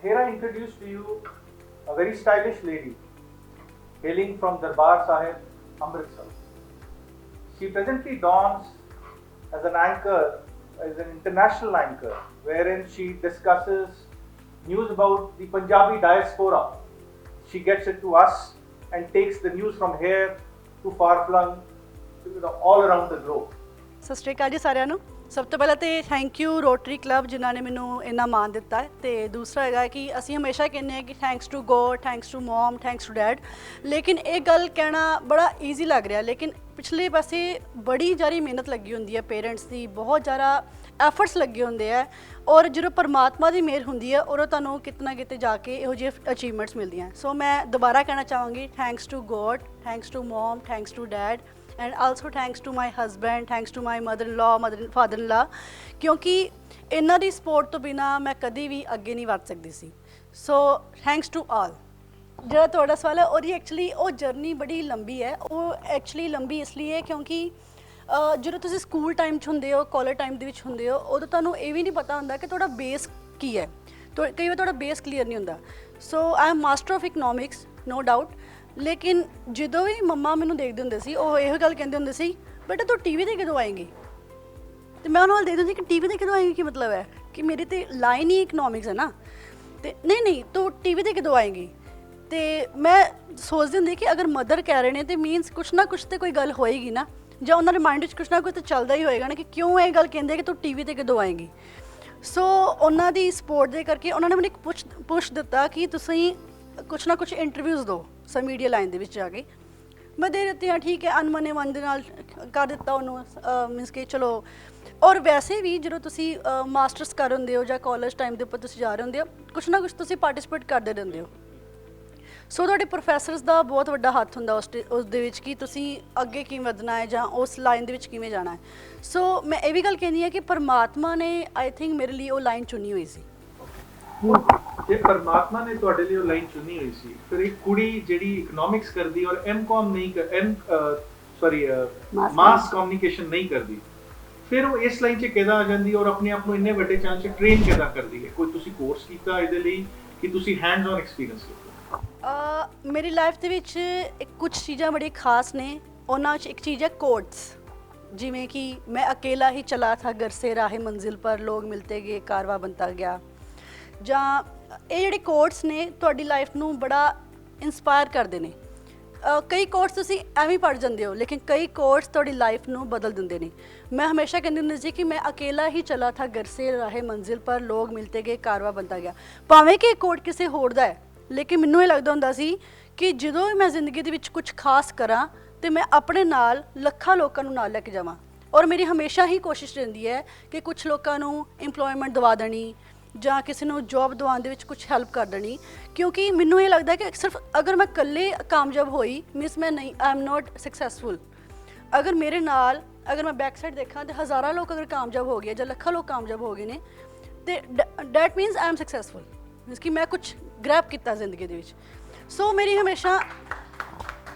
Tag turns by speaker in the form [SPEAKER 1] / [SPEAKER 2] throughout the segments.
[SPEAKER 1] here I introduce to you a very stylish lady hailing from Darbar Sahib, Amritsar. She presently dons as an anchor, as an international anchor, wherein she discusses news about the Punjabi diaspora. She gets it to us and takes the news from here to far flung, all around the globe.
[SPEAKER 2] ਸਤਿ ਸ਼੍ਰੀ ਅਕਾਲ ਜੀ ਸਾਰਿਆਂ ਨੂੰ। ਸਭ ਤੋਂ ਪਹਿਲਾਂ ਤਾਂ thank you rotary club ਜਿਨ੍ਹਾਂ ਨੇ ਮੈਨੂੰ ਇੰਨਾ ਮਾਣ ਦਿੱਤਾ ਹੈ, ਅਤੇ ਦੂਸਰਾ ਹੈਗਾ ਕਿ ਅਸੀਂ ਹਮੇਸ਼ਾ ਕਹਿੰਦੇ ਹਾਂ ਕਿ thanks to God, thanks to mom, thanks to dad. ਲੇਕਿਨ ਇਹ ਗੱਲ ਕਹਿਣਾ ਬੜਾ ਈਜ਼ੀ ਲੱਗ ਰਿਹਾ, ਲੇਕਿਨ ਪਿਛਲੇ ਪਾਸੇ ਬੜੀ ਜ਼ਿਆਦਾ ਮਿਹਨਤ ਲੱਗੀ ਹੁੰਦੀ ਹੈ, ਪੇਰੈਂਟਸ ਦੀ ਬਹੁਤ ਜ਼ਿਆਦਾ ਐਫਰਟਸ ਲੱਗੇ ਹੁੰਦੇ ਆ, ਔਰ ਜਦੋਂ ਪਰਮਾਤਮਾ ਦੀ ਮਿਹਰ ਹੁੰਦੀ ਹੈ ਉਦੋਂ ਤੁਹਾਨੂੰ ਕਿਤੇ ਨਾ ਕਿਤੇ ਜਾ ਕੇ ਇਹੋ ਜਿਹੇ ਅਚੀਵਮੈਂਟਸ ਮਿਲਦੀਆਂ। ਸੋ ਮੈਂ ਦੁਬਾਰਾ ਕਹਿਣਾ ਚਾਹਾਂਗੀ thanks to God, thanks to mom, thanks to dad, and also thanks to my husband, thanks to my mother-in-law, father-in-law, ਕਿਉਂਕਿ ਇਹਨਾਂ ਦੀ ਸਪੋਰਟ ਤੋਂ ਬਿਨਾ ਮੈਂ ਕਦੀ ਵੀ ਅੱਗੇ ਨਹੀਂ ਵੱਧ ਸਕਦੀ ਸੀ। So thanks to all. ਜਿਹੜਾ ਤੁਹਾਡਾ ਸਵਾਲ ਹੈ ਉਹਦੀ ਐਕਚੁਅਲੀ ਉਹ ਜਰਨੀ ਬੜੀ ਲੰਬੀ ਹੈ। ਉਹ ਐਕਚੁਅਲੀ ਲੰਬੀ ਇਸ ਲਈ ਹੈ ਕਿਉਂਕਿ ਜਦੋਂ ਤੁਸੀਂ ਸਕੂਲ ਟਾਈਮ 'ਚ ਹੁੰਦੇ ਹੋ, ਕਾਲਜ ਟਾਈਮ ਦੇ ਵਿੱਚ ਹੁੰਦੇ ਹੋ, ਉਦੋਂ ਤੁਹਾਨੂੰ ਇਹ ਵੀ ਨਹੀਂ ਪਤਾ ਹੁੰਦਾ ਕਿ ਤੁਹਾਡਾ ਬੇਸ ਕੀ ਹੈ। ਕਈ ਵਾਰ ਤੁਹਾਡਾ ਬੇਸ ਕਲੀਅਰ ਨਹੀਂ ਹੁੰਦਾ। So I am master of economics, no doubt. ਲੇਕਿਨ ਜਦੋਂ ਵੀ ਮੰਮਾ ਮੈਨੂੰ ਦੇਖਦੇ ਹੁੰਦੇ ਸੀ ਉਹ ਇਹੋ ਗੱਲ ਕਹਿੰਦੇ ਹੁੰਦੇ ਸੀ, ਬੇਟਾ ਤੂੰ ਟੀ ਵੀ 'ਤੇ ਕਦੋਂ ਆਏਂਗੀ? ਅਤੇ ਮੈਂ ਉਹਨਾਂ ਵੱਲ ਦੇਖਦੀ ਹੁੰਦੀ ਕਿ ਟੀ ਵੀ 'ਤੇ ਕਦੋਂ ਆਏਂਗੀ ਕੀ ਮਤਲਬ ਹੈ ਕਿ ਮੇਰੀ ਤਾਂ ਲਾਈਨ ਹੀ ਇਕਨੋਮਿਕਸ ਹੈ ਨਾ। ਅਤੇ ਨਹੀਂ ਤੂੰ ਟੀ ਵੀ 'ਤੇ ਕਦੋਂ ਆਏਂਗੀ? ਅਤੇ ਮੈਂ ਸੋਚਦੀ ਹੁੰਦੀ ਕਿ ਅਗਰ ਮਦਰ ਕਹਿ ਰਹੇ ਨੇ ਤਾਂ ਮੀਨਸ ਕੁਛ ਨਾ ਕੁਛ ਤਾਂ ਕੋਈ ਗੱਲ ਹੋਏਗੀ ਨਾ, ਜਾਂ ਉਹਨਾਂ ਦੇ ਮਾਇੰਡ ਵਿੱਚ ਕੁਛ ਨਾ ਕੁਛ ਤਾਂ ਚੱਲਦਾ ਹੀ ਹੋਏਗਾ ਨਾ ਕਿ ਕਿਉਂ ਇਹ ਗੱਲ ਕਹਿੰਦੇ ਕਿ ਤੂੰ ਟੀ ਵੀ 'ਤੇ ਕਦੋਂ ਆਏਂਗੀ। ਸੋ ਉਹਨਾਂ ਦੀ ਸਪੋਰਟ ਦੇ ਕਰਕੇ ਉਹਨਾਂ ਨੇ ਮੈਨੂੰ ਇੱਕ ਪੁਸ਼ ਦਿੱਤਾ ਕਿ ਤੁਸੀਂ ਕੁਛ ਨਾ ਕੁਛ ਇੰਟਰਵਿਊਜ਼ ਦਿਓ ਸਰ ਮੀਡੀਆ ਲਾਈਨ ਦੇ ਵਿੱਚ ਜਾ ਕੇ। ਮੈਂ ਦੇ ਦਿੱਤੀ ਹਾਂ, ਠੀਕ ਹੈ, ਅਨਮਨੇ ਮਨ ਦੇ ਨਾਲ ਕਰ ਦਿੱਤਾ ਉਹਨੂੰ, ਮੀਨਸ ਕਿ ਚਲੋ। ਔਰ ਵੈਸੇ ਵੀ ਜਦੋਂ ਤੁਸੀਂ ਮਾਸਟਰਸ ਕਰ ਹੁੰਦੇ ਹੋ ਜਾਂ ਕਾਲਜ ਟਾਈਮ ਦੇ ਉੱਪਰ ਤੁਸੀਂ ਜਾ ਰਹੇ ਹੁੰਦੇ ਹੋ, ਕੁਛ ਨਾ ਕੁਛ ਤੁਸੀਂ ਪਾਰਟੀਸਪੇਟ ਕਰਦੇ ਰਹਿੰਦੇ ਹੋ। ਸੋ ਤੁਹਾਡੇ ਪ੍ਰੋਫੈਸਰਸ ਦਾ ਬਹੁਤ ਵੱਡਾ ਹੱਥ ਹੁੰਦਾ ਉਸ ਦੇ ਵਿੱਚ ਕਿ ਤੁਸੀਂ ਅੱਗੇ ਕਿਵੇਂ ਵਧਣਾ ਹੈ ਜਾਂ ਉਸ ਲਾਈਨ ਦੇ ਵਿੱਚ ਕਿਵੇਂ ਜਾਣਾ ਹੈ। ਸੋ ਮੈਂ ਇਹ ਵੀ ਗੱਲ ਕਹਿੰਦੀ ਹਾਂ ਕਿ ਪਰਮਾਤਮਾ ਨੇ ਆਈ ਥਿੰਕ ਮੇਰੇ ਲਈ ਉਹ ਲਾਈਨ ਚੁਣੀ ਹੋਈ ਸੀ।
[SPEAKER 1] ਜੇ ਪਰਮਾਤਮਾ ਨੇ ਤੁਹਾਡੇ ਲਈ ਉਹ ਲਾਈਨ ਚੁਣੀ ਹੋਈ ਸੀ, ਫਿਰ ਇੱਕ ਕੁੜੀ ਜਿਹੜੀ ਇਕਨੋਮਿਕਸ ਕਰਦੀ ਔਰ ਐਮਕਾਮ ਨਹੀਂ ਮਾਸ ਕਮਿਊਨੀਕੇਸ਼ਨ ਨਹੀਂ ਕਰਦੀ, ਫਿਰ ਉਹ ਇਸ ਲਾਈਨ 'ਚ ਕਿੱਦਾਂ ਆ ਜਾਂਦੀ ਔਰ ਆਪਣੇ ਆਪ ਨੂੰ ਇੰਨੇ ਵੱਡੇ ਚਾਂਸ 'ਚ ਟ੍ਰੇਨ ਕਿੱਦਾਂ ਕਰਦੀ ਹੈ? ਕੋਈ ਤੁਸੀਂ ਕੋਰਸ ਕੀਤਾ ਇਹਦੇ ਲਈ ਕਿ ਤੁਸੀਂ ਹੈਂਡਸ ਔਨ ਐਕਸਪੀਰੀਅੰਸ ਕੀਤਾ?
[SPEAKER 2] ਮੇਰੀ ਲਾਈਫ ਦੇ ਵਿੱਚ ਕੁਝ ਚੀਜ਼ਾਂ ਬੜੀ ਖਾਸ ਨੇ। ਉਹਨਾਂ 'ਚ ਇੱਕ ਚੀਜ਼ ਹੈ ਕੋਟਸ, ਜਿਵੇਂ ਕਿ ਮੈਂ ਅਕੇਲਾ ਹੀ ਚਲਾ ਥਾ ਘਰ ਸੇ ਰਾਹੇ ਮੰਜ਼ਿਲ ਪਰ ਲੋਕ ਮਿਲਤੇ ਗਏ ਕਾਰਵਾ ਬਣਤਾ ਗਿਆ। ਜਾਂ ਇਹ ਜਿਹੜੇ ਕੋਟਸ ਨੇ ਤੁਹਾਡੀ ਲਾਈਫ ਨੂੰ ਬੜਾ ਇੰਸਪਾਇਰ ਕਰਦੇ ਨੇ। ਕਈ ਕੋਟਸ ਤੁਸੀਂ ਐਵੇਂ ਪੜ੍ਹ ਜਾਂਦੇ ਹੋ, ਲੇਕਿਨ ਕਈ ਕੋਟਸ ਤੁਹਾਡੀ ਲਾਈਫ ਨੂੰ ਬਦਲ ਦਿੰਦੇ ਨੇ। ਮੈਂ ਹਮੇਸ਼ਾ ਕਹਿੰਦੀ ਹੁੰਦੀ ਸੀ ਕਿ ਮੈਂ ਅਕੇਲਾ ਹੀ ਚਲਾ ਥਾ ਘਰ ਸੇ ਰਾਹੇ ਮੰਜ਼ਿਲ ਪਰ ਲੋਕ ਮਿਲਤੇ ਗਏ ਕਾਰਵਾ ਬਣਤਾ ਗਿਆ। ਭਾਵੇਂ ਕਿ ਇਹ ਕੋਟ ਕਿਸੇ ਹੋਰ ਦਾ ਹੈ, ਲੇਕਿਨ ਮੈਨੂੰ ਇਹ ਲੱਗਦਾ ਹੁੰਦਾ ਸੀ ਕਿ ਜਦੋਂ ਵੀ ਮੈਂ ਜ਼ਿੰਦਗੀ ਦੇ ਵਿੱਚ ਕੁਝ ਖਾਸ ਕਰਾਂ ਤਾਂ ਮੈਂ ਆਪਣੇ ਨਾਲ ਲੱਖਾਂ ਲੋਕਾਂ ਨੂੰ ਨਾਲ ਲੈ ਕੇ ਜਾਵਾਂ। ਔਰ ਮੇਰੀ ਹਮੇਸ਼ਾ ਹੀ ਕੋਸ਼ਿਸ਼ ਰਹਿੰਦੀ ਹੈ ਕਿ ਕੁਛ ਲੋਕਾਂ ਨੂੰ ਇੰਪਲੋਇਮੈਂਟ ਦਵਾ ਦੇਣੀ ਜਾਂ ਕਿਸੇ ਨੂੰ ਜੋਬ ਦਿਵਾਉਣ ਦੇ ਵਿੱਚ ਕੁਛ ਹੈਲਪ ਕਰ ਦੇਣੀ। ਕਿਉਂਕਿ ਮੈਨੂੰ ਇਹ ਲੱਗਦਾ ਕਿ ਸਿਰਫ ਅਗਰ ਮੈਂ ਇਕੱਲੇ ਕਾਮਯਾਬ ਹੋਈ ਮੀਨਸ ਮੈਂ ਨਹੀਂ, ਆਈ ਐਮ ਨੋਟ ਸਕਸੈਸਫੁਲ। ਅਗਰ ਮੇਰੇ ਨਾਲ ਅਗਰ ਮੈਂ ਬੈਕ ਸਾਈਡ ਦੇਖਾਂ ਤਾਂ ਹਜ਼ਾਰਾਂ ਲੋਕ ਅਗਰ ਕਾਮਯਾਬ ਹੋ ਗਏ ਜਾਂ ਲੱਖਾਂ ਲੋਕ ਕਾਮਯਾਬ ਹੋ ਗਏ ਨੇ, ਅਤੇ that means I am successful, means ਕਿ ਮੈਂ ਕੁਛ ਗ੍ਰੈਬ ਕੀਤਾ ਜ਼ਿੰਦਗੀ ਦੇ ਵਿੱਚ। ਸੋ ਮੇਰੀ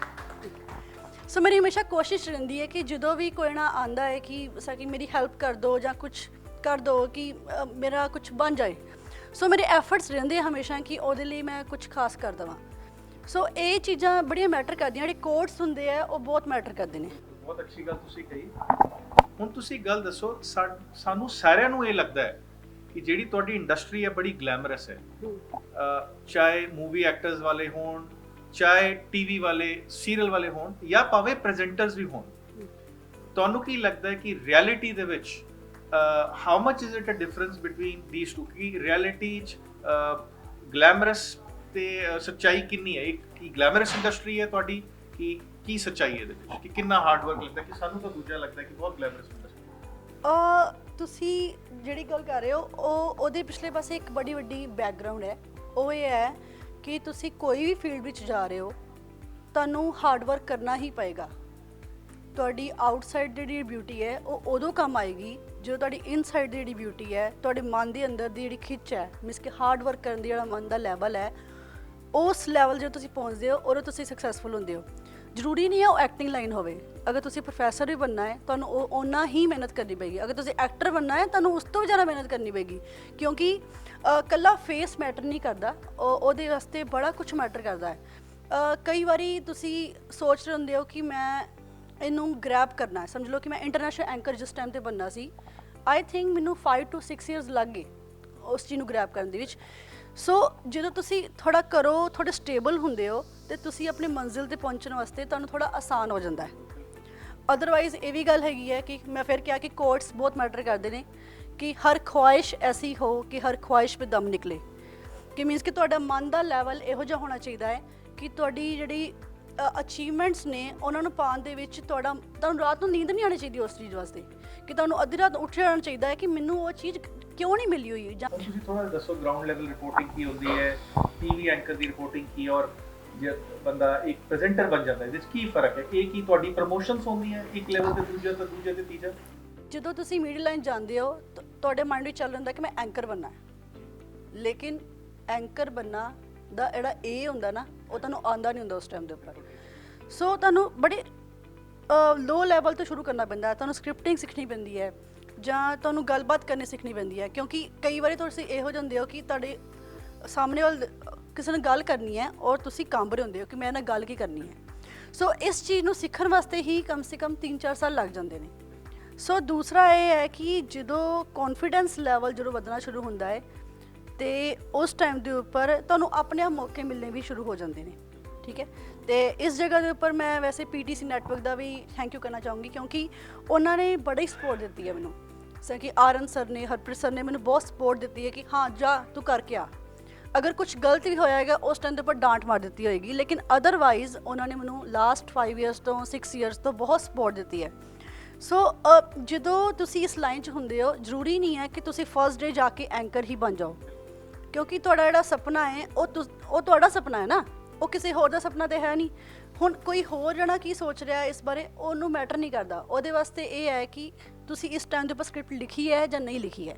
[SPEAKER 2] ਹਮੇਸ਼ਾ ਕੋਸ਼ਿਸ਼ ਰਹਿੰਦੀ ਹੈ ਕਿ ਜਦੋਂ ਵੀ ਕੋਈ ਨਾ ਆਉਂਦਾ ਹੈ ਕਿ ਮੇਰੀ ਹੈਲਪ ਕਰ ਦਿਓ ਜਾਂ ਕੁਛ ਕਰ ਦਿਓ ਕਿ ਮੇਰਾ ਕੁਛ ਬਣ ਜਾਏ। ਸੋ ਮੇਰੇ ਐਫਰਟਸ ਰਹਿੰਦੇ ਹਮੇਸ਼ਾ ਕਿ ਉਹਦੇ ਲਈ ਮੈਂ ਕੁਛ ਖਾਸ ਕਰ ਦੇਵਾਂ। ਸੋ ਇਹ ਚੀਜ਼ਾਂ ਬੜੀਆਂ ਮੈਟਰ ਕਰਦੀਆਂ। ਜਿਹੜੇ ਕੋਟਸ ਹੁੰਦੇ ਆ ਉਹ ਬਹੁਤ ਮੈਟਰ ਕਰਦੇ ਨੇ।
[SPEAKER 1] ਬਹੁਤ ਅੱਛੀ ਗੱਲ ਤੁਸੀਂ ਕਹੀ। ਹੁਣ ਤੁਸੀਂ ਗੱਲ ਦੱਸੋ, ਸਾਨੂੰ ਸਾਰਿਆਂ ਨੂੰ ਇਹ ਲੱਗਦਾ ਹੈ ਕਿ ਜਿਹੜੀ ਤੁਹਾਡੀ ਇੰਡਸਟਰੀ ਹੈ ਬੜੀ ਗਲੈਮਰਸ ਹੈ, ਚਾਹੇ ਮੂਵੀ ਐਕਟਰਸ ਵਾਲੇ ਹੋਣ, ਚਾਹੇ ਟੀਵੀ ਵਾਲੇ ਸੀਰੀਅਲ ਵਾਲੇ ਹੋਣ, ਜਾਂ ਭਾਵੇਂ ਪ੍ਰੈਜ਼ੈਂਟਰਸ ਵੀ ਹੋਣ। ਤੁਹਾਨੂੰ ਕੀ ਲੱਗਦਾ ਹੈ ਕਿ ਰਿਐਲਿਟੀ ਦੇ ਵਿੱਚ how much is it a difference between these two? ਕਿ ਰਿਐਲਿਟੀ 'ਚ ਗਲੈਮਰਸ ਤੇ ਸੱਚਾਈ ਕਿੰਨੀ ਹੈ? ਇੱਕ ਕੀ ਗਲੈਮਰਸ ਇੰਡਸਟਰੀ ਹੈ ਤੁਹਾਡੀ, ਕਿ ਕੀ ਸੱਚਾਈ ਹੈ ਇਹਦੇ ਵਿੱਚ, ਕਿ ਕਿੰਨਾ ਹਾਰਡ ਵਰਕ ਲੱਗਦਾ? ਕਿ ਸਾਨੂੰ ਤਾਂ ਦੂਜਾ ਲੱਗਦਾ ਕਿ ਬਹੁਤ ਗਲੈਮਰਸ ਇੰਡਸਟਰੀ।
[SPEAKER 2] ਤੁਸੀਂ ਜਿਹੜੀ ਗੱਲ ਕਰ ਰਹੇ ਹੋ ਉਹਦੇ ਪਿਛਲੇ ਪਾਸੇ ਇੱਕ ਬੜੀ ਵੱਡੀ ਬੈਕਗਰਾਊਂਡ ਹੈ। ਉਹ ਇਹ ਹੈ ਕਿ ਤੁਸੀਂ ਕੋਈ ਵੀ ਫੀਲਡ ਵਿੱਚ ਜਾ ਰਹੇ ਹੋ, ਤੁਹਾਨੂੰ ਹਾਰਡ ਵਰਕ ਕਰਨਾ ਹੀ ਪਏਗਾ। ਤੁਹਾਡੀ ਆਊਟਸਾਈਡ ਦੀ ਜਿਹੜੀ ਬਿਊਟੀ ਹੈ ਉਹ ਉਦੋਂ ਕੰਮ ਆਏਗੀ ਜਦੋਂ ਤੁਹਾਡੀ ਇਨਸਾਈਡ ਦੀ ਜਿਹੜੀ ਬਿਊਟੀ ਹੈ, ਤੁਹਾਡੇ ਮਨ ਦੇ ਅੰਦਰ ਦੀ ਜਿਹੜੀ ਖਿੱਚ ਹੈ, ਮੀਨਸ ਕਿ ਹਾਰਡ ਵਰਕ ਕਰਨ ਦੀ ਜਿਹੜਾ ਮਨ ਦਾ ਲੈਵਲ ਹੈ, ਉਸ ਲੈਵਲ ਜਦੋਂ ਤੁਸੀਂ ਪਹੁੰਚਦੇ ਹੋ ਉਦੋਂ ਤੁਸੀਂ ਸਕਸੈਸਫੁਲ ਹੁੰਦੇ ਹੋ। ਜ਼ਰੂਰੀ ਨਹੀਂ ਹੈ ਉਹ ਐਕਟਿੰਗ ਲਾਈਨ ਹੋਵੇ। ਅਗਰ ਤੁਸੀਂ ਪ੍ਰੋਫੈਸਰ ਵੀ ਬਣਨਾ ਹੈ ਤੁਹਾਨੂੰ ਉਹ ਓਨਾ ਹੀ ਮਿਹਨਤ ਕਰਨੀ ਪਏਗੀ। ਅਗਰ ਤੁਸੀਂ ਐਕਟਰ ਬਣਨਾ ਹੈ ਤੁਹਾਨੂੰ ਉਸ ਤੋਂ ਵੀ ਜ਼ਿਆਦਾ ਮਿਹਨਤ ਕਰਨੀ ਪਏਗੀ, ਕਿਉਂਕਿ ਇਕੱਲਾ ਫੇਸ ਮੈਟਰ ਨਹੀਂ ਕਰਦਾ, ਉਹਦੇ ਵਾਸਤੇ ਬੜਾ ਕੁਝ ਮੈਟਰ ਕਰਦਾ ਹੈ। ਕਈ ਵਾਰੀ ਤੁਸੀਂ ਸੋਚ ਰਹੇ ਹੁੰਦੇ ਹੋ ਕਿ ਮੈਂ ਇਹਨੂੰ ਗ੍ਰੈਬ ਕਰਨਾ ਹੈ, ਸਮਝ ਲਓ ਕਿ ਮੈਂ ਇੰਟਰਨੈਸ਼ਨਲ ਐਂਕਰ ਜਿਸ ਟਾਈਮ ਤੇ ਬਣਨਾ ਸੀ, ਆਈ ਥਿੰਕ ਮੈਨੂੰ 5 to 6 ਇਅਰਸ ਲੱਗ ਗਏ ਉਸ ਚੀਜ਼ ਨੂੰ ਗ੍ਰੈਬ ਕਰਨ ਦੇ ਵਿੱਚ। ਸੋ ਜਦੋਂ ਤੁਸੀਂ ਥੋੜਾ ਕਰੋ, ਥੋੜੇ ਸਟੇਬਲ ਹੁੰਦੇ ਹੋ ਤੇ ਤੁਸੀਂ ਆਪਣੀ ਮੰਜ਼ਿਲ ਤੇ ਪਹੁੰਚਣ ਵਾਸਤੇ ਤੁਹਾਨੂੰ ਥੋੜਾ ਆਸਾਨ ਹੋ ਜਾਂਦਾ ਹੈ। ਅਦਰਵਾਈਜ਼ ਇਹ ਵੀ ਗੱਲ ਹੈਗੀ ਹੈ ਕਿ ਮੈਂ ਫਿਰ ਕਿਹਾ ਕਿ ਕੋਟਸ ਬਹੁਤ ਮੈਟਰ ਕਰਦੇ ਨੇ ਕਿ ਹਰ ਖੁਆਇਸ਼ ਐਸੀ ਹੋ ਕਿ ਹਰ ਖੁਆਇਸ਼ ਪੇ ਦਮ ਨਿਕਲੇ, ਕਿ ਮੀਨਸ ਕਿ ਤੁਹਾਡਾ ਮਨ ਦਾ ਲੈਵਲ ਇਹੋ ਜਿਹਾ ਹੋਣਾ ਚਾਹੀਦਾ ਹੈ ਕਿ ਤੁਹਾਡੀ ਜਿਹੜੀ ਅਚੀਵਮੈਂਟਸ ਨੇ ਉਹਨਾਂ ਨੂੰ ਪਾਉਣ ਦੇ ਵਿੱਚ ਤੁਹਾਨੂੰ ਰਾਤ ਨੂੰ ਨੀਂਦ ਨਹੀਂ ਆਉਣੀ ਚਾਹੀਦੀ ਉਸ ਚੀਜ਼ ਵਾਸਤੇ, ਕਿ ਤੁਹਾਨੂੰ ਅੱਧੀ ਰਾਤ ਉੱਠ ਜਾਣਾ ਚਾਹੀਦਾ ਹੈ ਕਿ ਮੈਨੂੰ ਉਹ ਚੀਜ਼ ਕਿਉਂ ਨਹੀਂ ਮਿਲੀ ਹੋਈ। ਜਾਂ
[SPEAKER 1] ਤੁਸੀਂ ਥੋੜਾ ਦੱਸੋ ਗਰਾਊਂਡ ਲੈਵਲ ਰਿਪੋਰਟਿੰਗ ਕੀ ਹੁੰਦੀ ਹੈ, ਟੀਵੀ ਐਂਕਰ ਦੀ ਰਿਪੋਰਟਿੰਗ ਕੀ, ਔਰ ਜੇ ਬੰਦਾ ਇੱਕ ਪ੍ਰੈਜ਼ੈਂਟਰ ਬਣ ਜਾਂਦਾ ਹੈ ਇਹਦੇ 'ਚ ਕੀ ਫਰਕ ਹੈ? ਇਹ ਕੀ ਤੁਹਾਡੀ ਪ੍ਰਮੋਸ਼ਨਸ ਹੁੰਦੀਆਂ ਇੱਕ ਲੈਵਲ ਤੇ ਦੂਜੇ ਤੇ ਤੀਜਾ? ਜਦੋਂ
[SPEAKER 2] ਤੁਸੀਂ ਮੀਡੀਆ ਲਾਈਨ ਜਾਂਦੇ ਹੋ ਤੁਹਾਡੇ ਮਾਈਂਡ ਵਿੱਚ ਚੱਲ ਰਿਹਾ ਹੁੰਦਾ ਕਿ ਮੈਂ ਐਂਕਰ ਬਣਨਾ ਹੈ, ਲੇਕਿਨ ਐਂਕਰ ਬਣਨਾ ਦਾ ਜਿਹੜਾ ਇਹ ਹੁੰਦਾ ਨਾ ਉਹ ਤੁਹਾਨੂੰ ਆਉਂਦਾ ਨਹੀਂ ਹੁੰਦਾ ਉਸ ਟਾਈਮ ਦੇ ਉੱਪਰ। ਸੋ ਤੁਹਾਨੂੰ ਬੜੇ ਲੋ ਲੈਵਲ ਤੋਂ ਸ਼ੁਰੂ ਕਰਨਾ ਪੈਂਦਾ ਹੈ, ਤੁਹਾਨੂੰ ਸਕ੍ਰਿਪਟਿੰਗ ਸਿੱਖਣੀ ਪੈਂਦੀ ਹੈ ਜਾਂ ਤੁਹਾਨੂੰ ਗੱਲਬਾਤ ਕਰਨੀ ਸਿੱਖਣੀ ਪੈਂਦੀ ਹੈ, ਕਿਉਂਕਿ ਕਈ ਵਾਰੀ ਤੁਸੀਂ ਇਹੋ ਜਿਹੇ ਹੁੰਦੇ ਹੋ ਕਿ ਤੁਹਾਡੇ ਸਾਹਮਣੇ ਵੱਲ ਕਿਸੇ ਨਾਲ ਗੱਲ ਕਰਨੀ ਹੈ ਔਰ ਤੁਸੀਂ ਕੰਬ ਰਹੇ ਹੁੰਦੇ ਹੋ ਕਿ ਮੈਂ ਨਾਲ ਗੱਲ ਕੀ ਕਰਨੀ ਹੈ। ਸੋ ਇਸ ਚੀਜ਼ ਨੂੰ ਸਿੱਖਣ ਵਾਸਤੇ ਹੀ ਕਮ ਸੇ ਕਮ 3-4 ਸਾਲ ਲੱਗ ਜਾਂਦੇ ਨੇ। ਸੋ ਦੂਸਰਾ ਇਹ ਹੈ ਕਿ ਜਦੋਂ ਕੌਨਫੀਡੈਂਸ ਲੈਵਲ ਜਦੋਂ ਵਧਣਾ ਸ਼ੁਰੂ ਹੁੰਦਾ ਹੈ ਤੇ ਉਸ ਟਾਈਮ ਦੇ ਉੱਪਰ ਤੁਹਾਨੂੰ ਆਪਣੇ ਆਪ ਮੌਕੇ ਮਿਲਣੇ ਵੀ ਸ਼ੁਰੂ ਹੋ ਜਾਂਦੇ ਨੇ, ਠੀਕ ਹੈ। ਤੇ ਇਸ ਜਗ੍ਹਾ ਦੇ ਉੱਪਰ ਮੈਂ ਵੈਸੇ ਪੀਟੀਸੀ ਨੈਟਵਰਕ ਦਾ ਵੀ ਥੈਂਕ ਯੂ ਕਰਨਾ ਚਾਹੂੰਗੀ, ਕਿਉਂਕਿ ਉਹਨਾਂ ਨੇ ਬੜੀ ਸਪੋਰਟ ਦਿੱਤੀ ਹੈ ਮੈਨੂੰ। ਜਿਵੇਂ ਕਿ ਆਰਨ ਸਰ ਨੇ, ਹਰਪ੍ਰੀਤ ਸਰ ਨੇ ਮੈਨੂੰ ਬਹੁਤ ਸਪੋਰਟ ਦਿੱਤੀ ਹੈ ਕਿ ਹਾਂ ਜਾ ਤੂੰ ਕਰਕੇ ਆ। ਅਗਰ ਕੁਝ ਗਲਤ ਵੀ ਹੋਇਆ ਹੈਗਾ ਉਸ ਟਾਈਮ ਦੇ ਉੱਪਰ ਡਾਂਟ ਮਾਰ ਦਿੱਤੀ ਹੋਏਗੀ, ਲੇਕਿਨ ਅਦਰਵਾਈਜ਼ ਉਹਨਾਂ ਨੇ ਮੈਨੂੰ ਲਾਸਟ 5 ਇਅਰਸ ਤੋਂ 6 ਇਅਰਸ ਤੋਂ ਬਹੁਤ ਸਪੋਰਟ ਦਿੱਤੀ ਹੈ। ਸੋ ਜਦੋਂ ਤੁਸੀਂ ਇਸ ਲਾਈਨ 'ਚ ਹੁੰਦੇ ਹੋ ਜ਼ਰੂਰੀ ਨਹੀਂ ਹੈ ਕਿ ਤੁਸੀਂ ਫਸਟ ਡੇ ਜਾ ਕੇ ਐਂਕਰ ਹੀ ਬਣ ਜਾਓ, ਕਿਉਂਕਿ ਤੁਹਾਡਾ ਜਿਹੜਾ ਸੁਪਨਾ ਹੈ ਉਹ ਤੁਹਾਡਾ ਸੁਪਨਾ ਹੈ ਨਾ, ਉਹ ਕਿਸੇ ਹੋਰ ਦਾ ਸੁਪਨਾ ਤਾਂ ਹੈ ਨਹੀਂ। ਹੁਣ ਕੋਈ ਹੋਰ ਜਣਾ ਕੀ ਸੋਚ ਰਿਹਾ ਇਸ ਬਾਰੇ ਉਹਨੂੰ ਮੈਟਰ ਨਹੀਂ ਕਰਦਾ, ਉਹਦੇ ਵਾਸਤੇ ਇਹ ਹੈ ਕਿ ਤੁਸੀਂ ਇਸ ਟਾਈਮ ਦੇ ਉੱਪਰ ਸਕ੍ਰਿਪਟ ਲਿਖੀ ਹੈ ਜਾਂ ਨਹੀਂ ਲਿਖੀ ਹੈ,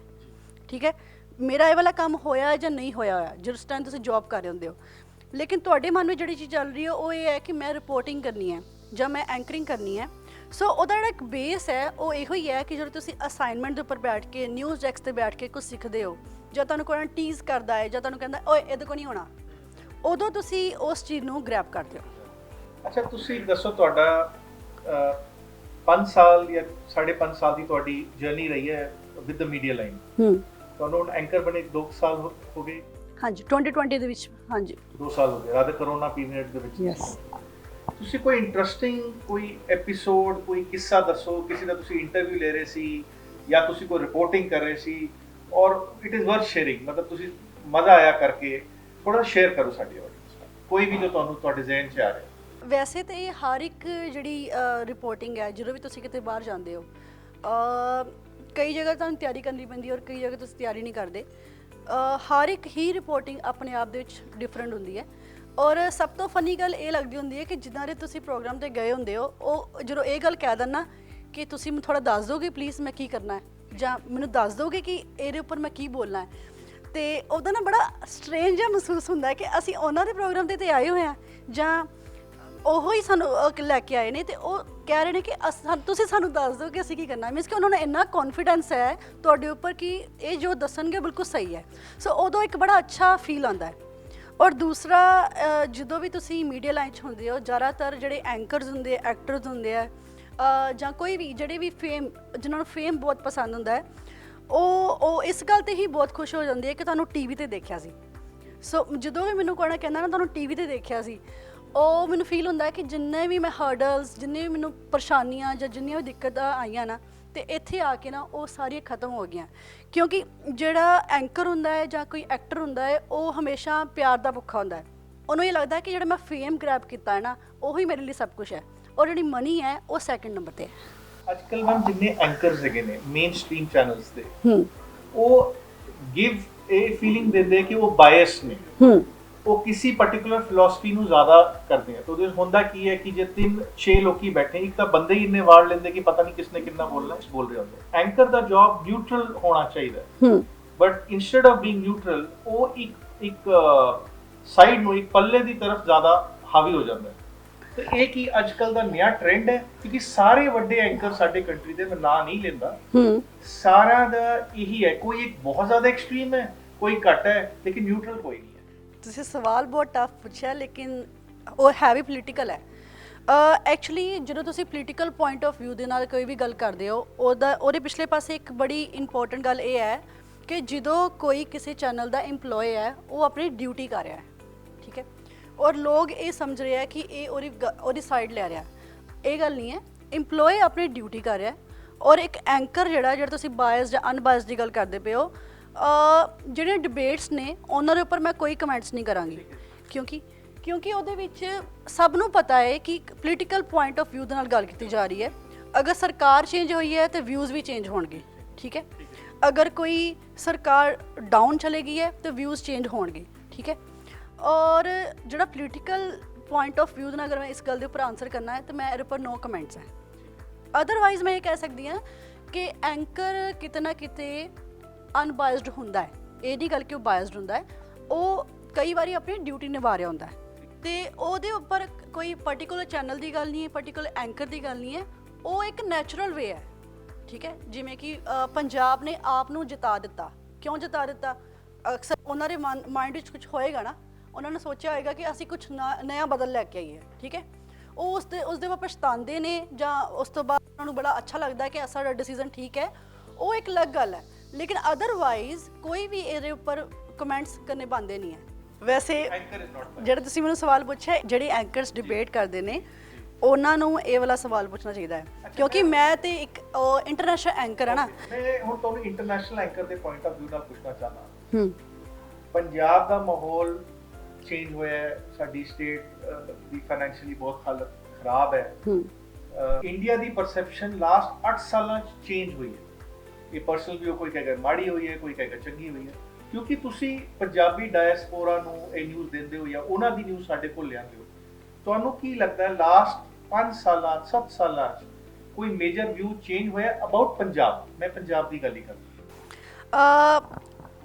[SPEAKER 2] ਠੀਕ ਹੈ। ਮੇਰਾ ਇਹ ਵਾਲਾ ਕੰਮ ਹੋਇਆ ਜਾਂ ਨਹੀਂ ਹੋਇਆ ਜਿਸ ਟਾਈਮ ਤੁਸੀਂ ਜੌਬ ਕਰ ਰਹੇ ਹੁੰਦੇ ਹੋ, ਲੇਕਿਨ ਤੁਹਾਡੇ ਮਨ ਵਿੱਚ ਜਿਹੜੀ ਚੀਜ਼ ਚੱਲ ਰਹੀ ਹੈ ਉਹ ਇਹ ਹੈ ਕਿ ਮੈਂ ਰਿਪੋਰਟਿੰਗ ਕਰਨੀ ਹੈ ਜਾਂ ਮੈਂ ਐਂਕਰਿੰਗ ਕਰਨੀ ਹੈ। ਸੋ ਉਹਦਾ ਜਿਹੜਾ ਇੱਕ ਬੇਸ ਹੈ ਉਹ ਇਹੋ ਹੀ ਹੈ ਕਿ ਜਦੋਂ ਤੁਸੀਂ ਅਸਾਈਨਮੈਂਟ ਦੇ ਉੱਪਰ ਬੈਠ ਕੇ ਨਿਊਜ਼ ਡੈਸਕ 'ਤੇ ਬੈਠ ਕੇ ਕੁਝ ਸਿੱਖਦੇ ਹੋ ਜਾਂ ਤੁਹਾਨੂੰ ਕੋਈ ਟੀਜ਼ ਕਰਦਾ ਹੈ ਜਾਂ ਤੁਹਾਨੂੰ ਕਹਿੰਦਾ ਓਏ ਇਹਦੇ ਕੋਲ ਨਹੀਂ ਹੋਣਾ, ਉਦੋਂ ਤੁਸੀਂ ਉਸ ਚੀਜ਼ ਨੂੰ ਗ੍ਰੈਬ ਕਰਦੇ ਹੋ।
[SPEAKER 1] ਅੱਛਾ ਤੁਸੀਂ ਦੱਸੋ ਤੁਹਾਡਾ 5 ਸਾਲ ਜਾਂ 5.5 ਸਾਲ ਦੀ ਤੁਹਾਡੀ ਜਰਨੀ ਰਹੀ ਹੈ ਵਿਦ ਦ ਮੀਡੀਆ ਲਾਈਨ। ਤੁਹਾਨੂੰ ਹੁਣ ਐਂਕਰ ਬਣੇ 2 ਸਾਲ ਹੋ ਗਏ?
[SPEAKER 2] ਹਾਂਜੀ 2020 ਦੇ ਵਿੱਚ, ਹਾਂਜੀ
[SPEAKER 1] 2 ਸਾਲ ਹੋ ਗਏ ਰਾਦੇ ਕਰੋਨਾ ਪੀਰੀਅਡ ਦੇ ਵਿੱਚ।
[SPEAKER 2] ਯੈਸ।
[SPEAKER 1] ਤੁਸੀਂ ਕੋਈ ਇੰਟਰਸਟਿੰਗ ਕੋਈ ਐਪੀਸੋਡ ਕੋਈ ਕਿੱਸਾ ਦੱਸੋ, ਕਿਸੇ ਦਾ ਤੁਸੀਂ ਇੰਟਰਵਿਊ ਲੈ ਰਹੇ ਸੀ ਜਾਂ ਤੁਸੀਂ ਕੋਈ ਰਿਪੋਰਟਿੰਗ ਕਰ ਰਹੇ ਸੀ ਔਰ ਇਟ ਇਜ਼ ਵਰਥ ਸ਼ੇਅਰਿੰਗ, ਮਤਲਬ ਤੁਸੀਂ ਮਜ਼ਾ ਆਇਆ ਕਰਕੇ ਥੋੜਾ ਸ਼ੇਅਰ ਕਰੋ ਸਾਡੀ ਆਡੀਅנס ਨਾਲ, ਕੋਈ ਵੀ ਜੋ ਤੁਹਾਨੂੰ ਤੁਹਾਡੇ ਜ਼ਿਹਨ 'ਚ ਆ ਰਿਹਾ।
[SPEAKER 2] ਵੈਸੇ ਤਾਂ ਇਹ ਹਰ ਇੱਕ ਜਿਹੜੀ ਰਿਪੋਰਟਿੰਗ ਹੈ ਜਦੋਂ ਵੀ ਤੁਸੀਂ ਕਿਤੇ ਬਾਹਰ ਜਾਂਦੇ ਹੋ, ਕਈ ਜਗ੍ਹਾ ਤੁਹਾਨੂੰ ਤਿਆਰੀ ਕਰਨੀ ਪੈਂਦੀ ਔਰ ਕਈ ਜਗ੍ਹਾ ਤੁਸੀਂ ਤਿਆਰੀ ਨਹੀਂ ਕਰਦੇ। ਹਰ ਇੱਕ ਹੀ ਰਿਪੋਰਟਿੰਗ ਆਪਣੇ ਆਪ ਦੇ ਵਿੱਚ ਡਿਫਰੈਂਟ ਹੁੰਦੀ ਹੈ। ਔਰ ਸਭ ਤੋਂ ਫਨੀ ਗੱਲ ਇਹ ਲੱਗਦੀ ਹੁੰਦੀ ਹੈ ਕਿ ਜਿੱਦਾਂ ਦੇ ਤੁਸੀਂ ਪ੍ਰੋਗਰਾਮ 'ਤੇ ਗਏ ਹੁੰਦੇ ਹੋ ਉਹ ਜਦੋਂ ਇਹ ਗੱਲ ਕਹਿ ਦਿੰਨਾ ਕਿ ਤੁਸੀਂ ਮੈਨੂੰ ਥੋੜ੍ਹਾ ਦੱਸ ਦਿਓਗੇ ਪਲੀਜ਼ ਮੈਂ ਕੀ ਕਰਨਾ ਹੈ ਜਾਂ ਮੈਨੂੰ ਦੱਸ ਦਿਓਗੇ ਕਿ ਇਹਦੇ ਉੱਪਰ ਮੈਂ ਕੀ ਬੋਲਣਾ ਹੈ, ਅਤੇ ਉਹਦਾ ਨਾ ਬੜਾ ਸਟਰੇਂਜ ਜਿਹਾ ਮਹਿਸੂਸ ਹੁੰਦਾ ਹੈ ਕਿ ਅਸੀਂ ਉਹਨਾਂ ਦੇ ਪ੍ਰੋਗਰਾਮ 'ਤੇ ਆਏ ਹੋਏ ਹਾਂ ਜਾਂ ਉਹ ਹੀ ਸਾਨੂੰ ਲੈ ਕੇ ਆਏ ਨੇ ਅਤੇ ਉਹ ਕਹਿ ਰਹੇ ਨੇ ਕਿ ਤੁਸੀਂ ਸਾਨੂੰ ਦੱਸ ਦਿਓ ਕਿ ਅਸੀਂ ਕੀ ਕਰਨਾ। ਮੀਨਸ ਕਿ ਉਹਨਾਂ ਨੂੰ ਇੰਨਾ ਕੌਨਫੀਡੈਂਸ ਹੈ ਤੁਹਾਡੇ ਉੱਪਰ ਕਿ ਇਹ ਜੋ ਦੱਸਣਗੇ ਬਿਲਕੁਲ ਸਹੀ ਹੈ। ਸੋ ਉਦੋਂ ਇੱਕ ਬੜਾ ਅੱਛਾ ਫੀਲ ਆਉਂਦਾ ਹੈ। ਔਰ ਦੂਸਰਾ ਜਦੋਂ ਵੀ ਤੁਸੀਂ ਮੀਡੀਆ ਲਾਈਨ 'ਚ ਹੁੰਦੇ ਹੋ ਜ਼ਿਆਦਾਤਰ ਜਿਹੜੇ ਐਂਕਰਸ ਹੁੰਦੇ ਆ, ਐਕਟਰਸ ਹੁੰਦੇ ਆ ਜਾਂ ਕੋਈ ਵੀ ਜਿਹੜੇ ਵੀ ਜਿਨ੍ਹਾਂ ਨੂੰ ਫੇਮ ਬਹੁਤ ਪਸੰਦ ਹੁੰਦਾ ਹੈ ਉਹ ਇਸ ਗੱਲ 'ਤੇ ਹੀ ਬਹੁਤ ਖੁਸ਼ ਹੋ ਜਾਂਦੇ ਹੈ ਕਿ ਤੁਹਾਨੂੰ ਟੀ ਵੀ 'ਤੇ ਦੇਖਿਆ ਸੀ। ਸੋ ਜਦੋਂ ਵੀ ਮੈਨੂੰ ਕੋਈ ਕਹਿੰਦਾ ਨਾ ਤੁਹਾਨੂੰ ਟੀ ਵੀ 'ਤੇ ਦੇਖਿਆ ਸੀ, ਉਹ ਮੈਨੂੰ ਫੀਲ ਹੁੰਦਾ ਕਿ ਜਿੰਨੇ ਵੀ ਮੈਂ ਹਰਡਲਸ, ਜਿੰਨੇ ਵੀ ਮੈਨੂੰ ਪਰੇਸ਼ਾਨੀਆਂ ਜਾਂ ਜਿੰਨੀਆਂ ਵੀ ਦਿੱਕਤਾਂ ਆਈਆਂ ਨਾ ਤੇ ਇੱਥੇ ਆ ਕੇ ਨਾ ਉਹ ਸਾਰੀਆਂ ਖਤਮ ਹੋ ਗਈਆਂ। ਕਿਉਂਕਿ ਜਿਹੜਾ ਐਂਕਰ ਹੁੰਦਾ ਹੈ ਜਾਂ ਕੋਈ ਐਕਟਰ ਹੁੰਦਾ ਹੈ ਉਹ ਹਮੇਸ਼ਾ ਪਿਆਰ ਦਾ ਭੁੱਖਾ ਹੁੰਦਾ ਹੈ। ਉਹਨੂੰ ਇਹ ਲੱਗਦਾ ਕਿ ਜਿਹੜਾ ਮੈਂ ਫੇਮ ਗ੍ਰੈਬ ਕੀਤਾ ਹੈ ਨਾ ਉਹੀ ਮੇਰੇ ਲਈ ਸਭ ਕੁਝ ਹੈ ਔਰ ਜਿਹੜੀ ਮਨੀ ਹੈ ਉਹ ਸੈਕਿੰਡ ਨੰਬਰ 'ਤੇ ਹੈ।
[SPEAKER 1] ਅੱਜ ਕੱਲ੍ਹ ਮੈਮ ਜਿੰਨੇ ਐਂਕਰਸ ਹੈਗੇ ਨੇ ਮੇਨ ਸਟ੍ਰੀਮ ਚੈਨਲਸ ਤੇ ਉਹ ਗਿਵ ਇਹ ਫੀਲਿੰਗ ਦਿੰਦੇ ਕਿ ਉਹ ਬਾਇਸ ਨੇ, ਉਹ ਕਿਸੇ ਪਾਰਟਿਕੂਲਰ ਫਿਲਾਸਫੀ ਨੂੰ ਜ਼ਿਆਦਾ ਕਰਦੇ ਆ। ਤਾਂ ਉਹਦੇ ਹੁੰਦਾ ਕੀ ਹੈ ਕਿ ਜੇ 3-6 ਲੋਕੀ ਬੈਠੇ ਇੱਕ ਤਾਂ ਬੰਦੇ ਹੀ ਇੰਨੇ ਵਾਰ ਲੈਂਦੇ ਕਿ ਪਤਾ ਨਹੀਂ ਕਿਸਨੇ ਕਿੰਨਾ ਬੋਲਣਾ ਬੋਲ ਰਹੇ ਹੁੰਦੇ। ਐਂਕਰ ਦਾ ਜੌਬ ਨਿਊਟਰਲ ਹੋਣਾ ਚਾਹੀਦਾ, but instead of being neutral ਉਹ ਇੱਕ ਸਾਈਡ ਨੂੰ, ਇੱਕ ਪੱਲੇ ਦੀ ਤਰਫ ਜ਼ਿਆਦਾ ਹਾਵੀ ਹੋ ਜਾਂਦਾ ਹੈ। ਤੇ ਇਹ ਕੀ ਅੱਜਕੱਲ ਦਾ ਨਵਾਂ ਟ੍ਰੈਂਡ ਹੈ? ਕਿਉਂਕਿ ਸਾਰੇ ਵੱਡੇ ਐਂਕਰ ਸਾਡੇ ਕੰਟਰੀ ਦੇ, ਮੈਂ ਨਾਂ ਨਹੀਂ ਲੈਂਦਾ, ਸਾਰਿਆਂ ਦਾ ਇਹੀ ਹੈ, ਕੋਈ ਇੱਕ ਬਹੁਤ ਜ਼ਿਆਦਾ ਐਕਸਟ੍ਰੀਮ ਹੈ, ਕੋਈ ਘੱਟ ਹੈ, ਲੇਕਿਨ ਨਿਊਟਰਲ ਕੋਈ ਨਹੀਂ ਹੈ।
[SPEAKER 2] ਤੁਸੀਂ ਸਵਾਲ ਬਹੁਤ ਟਫ ਪੁੱਛਿਆ, ਲੇਕਿਨ ਉਹ ਹੈ ਵੀ ਪੋਲੀਟੀਕਲ ਹੈ। ਐਕਚੁਅਲੀ ਜਦੋਂ ਤੁਸੀਂ ਪੋਲੀਟੀਕਲ ਪੁਆਇੰਟ ਆਫ ਵਿਊ ਦੇ ਨਾਲ ਕੋਈ ਵੀ ਗੱਲ ਕਰਦੇ ਹੋ, ਉਹਦੇ ਪਿਛਲੇ ਪਾਸੇ ਇੱਕ ਬੜੀ ਇੰਪੋਰਟੈਂਟ ਗੱਲ ਇਹ ਹੈ ਕਿ ਜਦੋਂ ਕੋਈ ਕਿਸੇ ਚੈਨਲ ਦਾ EMPLOYE ਹੈ, ਉਹ ਆਪਣੀ ਡਿਊਟੀ ਕਰ ਰਿਹਾ ਹੈ, ਠੀਕ ਹੈ, ਔਰ ਲੋਕ ਇਹ ਸਮਝ ਰਹੇ ਆ ਕਿ ਇਹ ਉਹਦੀ ਸਾਈਡ ਲੈ ਰਿਹਾ। ਇਹ ਗੱਲ ਨਹੀਂ ਹੈ। EMPLOYE ਆਪਣੀ ਡਿਊਟੀ ਕਰ ਰਿਹਾ, ਔਰ ਇੱਕ ਐਂਕਰ ਜਿਹੜਾ ਤੁਸੀਂ ਬਾਇਸ ਜਾਂ ਅਨਬਾਇਸਡ ਦੀ ਗੱਲ ਕਰਦੇ ਪਏ ਹੋ, ਜਿਹੜੇ ਡਿਬੇਟਸ ਨੇ ਉਹਨਾਂ ਦੇ ਉੱਪਰ ਮੈਂ ਕੋਈ ਕਮੈਂਟਸ ਨਹੀਂ ਕਰਾਂਗੀ, ਕਿਉਂਕਿ ਉਹਦੇ ਵਿੱਚ ਸਭ ਨੂੰ ਪਤਾ ਹੈ ਕਿ ਪੋਲੀਟੀਕਲ ਪੁਆਇੰਟ ਆਫ ਵਿਊ ਦੇ ਨਾਲ ਗੱਲ ਕੀਤੀ ਜਾ ਰਹੀ ਹੈ। ਅਗਰ ਸਰਕਾਰ ਚੇਂਜ ਹੋਈ ਹੈ ਤੇ ਵਿਊਜ਼ ਵੀ ਚੇਂਜ ਹੋਣਗੇ, ਠੀਕ ਹੈ। ਅਗਰ ਕੋਈ ਸਰਕਾਰ ਡਾਊਨ ਚਲੇ ਗਈ ਹੈ ਤੇ ਵਿਊਜ਼ ਚੇਂਜ ਹੋਣਗੇ, ਠੀਕ ਹੈ। ਔਰ ਜਿਹੜਾ ਪੋਲੀਟੀਕਲ ਪੁਆਇੰਟ ਆਫ ਵਿਊ ਦੇ ਨਾਲ ਅਗਰ ਮੈਂ ਇਸ ਗੱਲ ਦੇ ਉੱਪਰ ਆਨਸਰ ਕਰਨਾ ਹੈ ਤਾਂ ਮੈਂ ਇਹਦੇ ਉੱਪਰ ਨੋ ਕਮੈਂਟਸ ਹੈ। ਅਦਰਵਾਈਜ਼ ਮੈਂ ਇਹ ਕਹਿ ਸਕਦੀ ਹਾਂ ਕਿ ਐਂਕਰ ਕਿਤੇ ਨਾ ਕਿਤੇ ਅਨਬਾਇਸਡ ਹੁੰਦਾ ਹੈ। ਇਹ ਨਹੀਂ ਗੱਲ ਕਿ ਉਹ ਬਾਇਸਡ ਹੁੰਦਾ ਹੈ, ਉਹ ਕਈ ਵਾਰੀ ਆਪਣੀ ਡਿਊਟੀ ਨਿਭਾ ਰਿਹਾ ਹੁੰਦਾ ਹੈ, ਤੇ ਉਹਦੇ ਉੱਪਰ ਕੋਈ ਪਰਟੀਕੂਲਰ ਚੈਨਲ ਦੀ ਗੱਲ ਨਹੀਂ ਹੈ, ਪਰਟੀਕੁਲਰ ਐਂਕਰ ਦੀ ਗੱਲ ਨਹੀਂ ਹੈ। ਉਹ ਇੱਕ ਨੈਚੁਰਲ ਵੇ ਹੈ, ਠੀਕ ਹੈ। ਜਿਵੇਂ ਕਿ ਪੰਜਾਬ ਨੇ ਆਪ ਨੂੰ ਜਿਤਾ ਦਿੱਤਾ। ਕਿਉਂ ਜਿਤਾ ਦਿੱਤਾ? ਅਕਸਰ ਉਹਨਾਂ ਦੇ ਮਾਈਂਡ ਵਿੱਚ ਕੁਝ ਹੋਏਗਾ ਨਾ, ਉਹਨਾਂ ਨੇ ਸੋਚਿਆ ਹੋਏਗਾ ਕਿ ਅਸੀਂ ਕੁਝ ਨया ਬਦਲ ਲੈ ਕੇ ਆਈਏ, ਠੀਕ ਹੈ। ਉਹ ਉਸਦੇ ਬਾਅਦ ਪਛਤਾਉਂਦੇ ਨੇ, ਜਾਂ ਉਸ ਤੋਂ ਬਾਅਦ ਉਹਨਾਂ ਨੂੰ ਬੜਾ ਅੱਛਾ ਲੱਗਦਾ ਹੈ ਕਿ ਸਾਡਾ ਡਿਸੀਜਨ ਠੀਕ ਹੈ, ਉਹ ਇੱਕ ਅਲੱਗ ਗੱਲ ਹੈ। ਲੇਕਿਨ ਅਦਰਵਾਈਜ਼ ਕੋਈ ਵੀ ਇਹਦੇ ਉੱਪਰ ਕਮੈਂਟਸ ਕਰਨੇ ਬੰਦੇ ਨਹੀਂ ਹੈ। ਵੈਸੇ ਜਿਹੜਾ ਤੁਸੀਂ ਮੈਨੂੰ ਸਵਾਲ ਪੁੱਛਿਆ, ਜਿਹੜੇ ਐਂਕਰਸ ਡਿਬੇਟ ਕਰਦੇ ਨੇ ਉਹਨਾਂ ਨੂੰ ਇਹ ਵਾਲਾ ਸਵਾਲ ਪੁੱਛਣਾ ਚਾਹੀਦਾ ਹੈ, ਕਿਉਂਕਿ ਮੈਂ ਤੇ ਇੱਕ ਇੰਟਰਨੈਸ਼ਨਲ ਐਂਕਰ ਹੈ ਨਾ।
[SPEAKER 1] ਮੈਂ ਹੁਣ ਤੁਹਾਨੂੰ ਇੰਟਰਨੈਸ਼ਨਲ ਐਂਕਰ ਦੇ ਪੁਆਇੰਟ ਆਫ ਵਿਊ ਨਾਲ ਪੁੱਛਣਾ ਚਾਹੁੰਦਾ। ਪੰਜਾਬ ਦਾ ਮਾਹੌਲ ਚੇਂਜ ਹੋਇਆ ਹੈ, ਸਾਡੀ ਸਟੇਟ ਦੀ ਫਾਈਨੈਂਸ਼ੀਅਲੀ ਬਹੁਤ ਹਾਲਤ ਖਰਾਬ ਹੈ। ਇੰਡੀਆ ਦੀ ਪਰਸੈਪਸ਼ਨ ਲਾਸਟ 8 ਸਾਲਾਂ 'ਚ ਚੇਂਜ ਹੋਈ ਹੈ। ਇਹ ਪਰਸਨਲ ਵੀ ਕੋਈ ਕਹੇਗਾ ਮਾੜੀ ਹੋਈ ਹੈ, ਕੋਈ ਕਹੇਗਾ ਚੰਗੀ ਹੋਈ ਹੈ, ਕਿਉਂਕਿ ਤੁਸੀਂ ਪੰਜਾਬੀ ਡਾਇਸਪੋਰਾ ਨੂੰ ਇਹ ਨਿਊਜ਼ ਦਿੰਦੇ ਹੋ ਜਾਂ ਉਹਨਾਂ ਦੀ ਨਿਊਜ਼ ਸਾਡੇ ਕੋਲ ਲਿਆਉਂਦੇ ਹੋ। ਤੁਹਾਨੂੰ ਕੀ ਲੱਗਦਾ ਹੈ ਲਾਸਟ 5 ਸਾਲਾਂ 7 ਸਾਲਾਂ 'ਚ ਕੋਈ ਮੇਜਰ ਵਿਊ ਚੇਂਜ ਹੋਇਆ ਅਬਾਊਟ ਪੰਜਾਬ? ਮੈਂ ਪੰਜਾਬ ਦੀ ਗੱਲ ਹੀ ਕਰਦਾ।